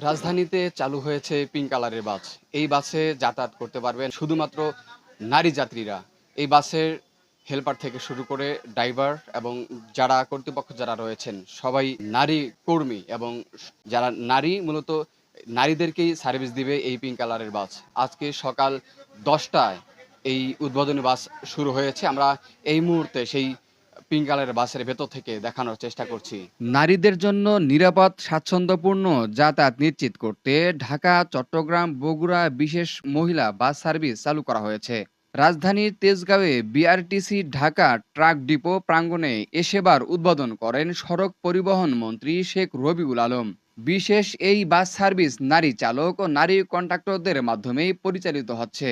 রাজধানীতে চালু হয়েছে পিঙ্ক কালারের বাস। এই বাসে যাতায়াত করতে পারবেন শুধুমাত্র নারী যাত্রীরা। এই বাসের হেল্পার থেকে শুরু করে ড্রাইভার এবং যারা কর্তৃপক্ষ যারা রয়েছেন সবাই নারী কর্মী এবং যারা নারী মূলত নারীদেরকেই সার্ভিস দিবে এই পিঙ্ক কালারের বাস। আজকে সকাল 10টায় এই উদ্বোধনী বাস শুরু হয়েছে। আমরা এই মুহূর্তে সেই পিঙ্ক কালারের বাসের ভেতর থেকে দেখানোর চেষ্টা করছি। নারীদের জন্য নিরাপদ স্বাচ্ছন্দ্যপূর্ণ যাতায়াত নিশ্চিত করতে ঢাকা, চট্টগ্রাম, বগুড়া বিশেষ মহিলা বাস সার্ভিস চালু করা হয়েছে। রাজধানীর তেজগাঁওয়ে বিআরটিসি ঢাকা ট্রাক ডিপো প্রাঙ্গণে এ সেবার উদ্বোধন করেন সড়ক পরিবহন মন্ত্রী শেখ রবিউল আলম। বিশেষ এই বাস সার্ভিস নারী চালক ও নারী কন্ডাক্টরদের মাধ্যমেই পরিচালিত হচ্ছে।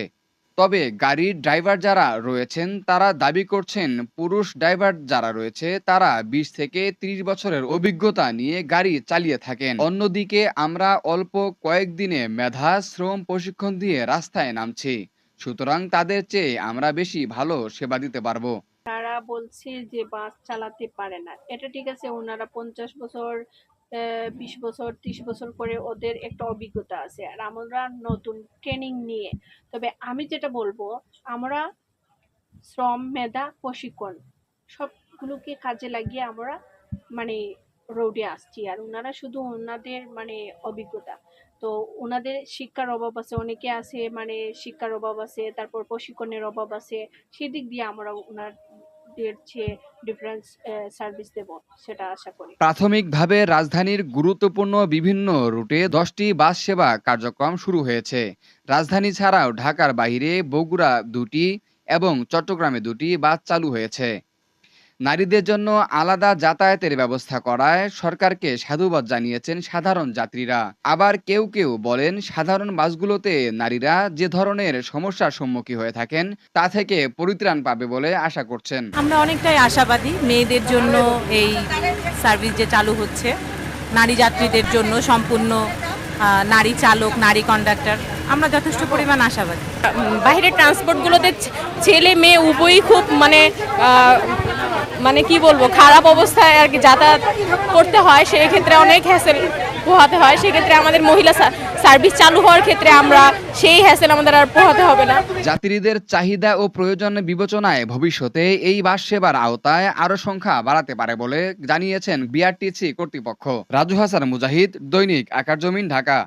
তবে গাড়ির ড্রাইভার যারা রয়েছেন তারা দাবি করছেন পুরুষ ড্রাইভার যারা রয়েছে তারা 20 থেকে 30 বছরের অভিজ্ঞতা নিয়ে গাড়ি চালিয়ে থাকেন। অন্যদিকে আমরা অল্প কয়েকদিনে মেধা শ্রম প্রশিক্ষণ দিয়ে রাস্তায় নামছি, সুতরাং তাদের চেয়ে আমরা বেশি ভালো সেবা দিতে পারবো। তারা বলছে যে বাস চালাতে পারে না, এটা ঠিক আছে। ওনারা 50 বছর 20 বছর 30 বছর করে ওদের একটা অভিজ্ঞতা আছে, আর আমরা নতুন ট্রেনিং নিয়ে। তবে আমি যেটা বলবো, আমরা শ্রম মেধা প্রশিক্ষণ সবগুলোকে কাজে লাগিয়ে আমরা মানে রোডে আসছি। আর ওনারা শুধু ওনাদের অভিজ্ঞতা, তো ওনাদের শিক্ষার অভাব আছে, অনেকে আছে শিক্ষার অভাব আছে, তারপর প্রশিক্ষণের অভাব আছে। সেদিক দিয়ে আমরা ওনাদের চেয়ে ডিফারেন্স সার্ভিস দেব, সেটা আশা করি। প্রাথমিকভাবে রাজধানীর গুরুত্বপূর্ণ বিভিন্ন রুটে 10টি বাস সেবা কার্যক্রম শুরু হয়েছে। রাজধানী ছাড়াও ঢাকার বাইরে বগুড়া 2টি এবং চট্টগ্রামে 2টি বাস চালু হয়েছে। নারীদের জন্য আলাদা যাতায়াতের ব্যবস্থা করায় সরকারকে সাধুবাদ জানিয়েছেন সাধারণ যাত্রীরা। আবার কেউ কেউ বলেন সাধারণ বাসগুলোতে নারীরা যে ধরনের সমস্যার সম্মুখীন হয়ে থাকেন তা থেকে পরিত্রাণ পাবে বলে আশা করছেন। আমরা অনেকটাই আশাবাদী। মেয়েদের জন্য এই সার্ভিস যে চালু হচ্ছে, নারী যাত্রীদের জন্য সম্পূর্ণ নারী চালক, নারী কন্ডাক্টর, আমরা যথেষ্ট পরিমাণ আশাবাদী। বাইরের ট্রান্সপোর্টগুলোতে ছেলে মেয়ে উভয়ই খুব কি বলবো, খারাপ অবস্থায় আর কি যাতায়াত করতে হয়। সেই ক্ষেত্রে অনেক হ্যাসেল পোহাতে হয়। সেক্ষেত্রে আমাদের মহিলা সার্ভিস চালু হওয়ার ক্ষেত্রে আমরা সেই হ্যাসেল আমাদের আর পোহাতে হবে না। যাত্রীদের চাহিদা ও প্রয়োজন বিবেচনায় ভবিষ্যতে এই বাস সেবার আওতায় আরো সংখ্যা বাড়াতে পারে বলে জানিয়েছেন বিআরটিসি কর্তৃপক্ষ। রাজু হাসান মুজাহিদ, দৈনিক আকার জমিন, ঢাকা।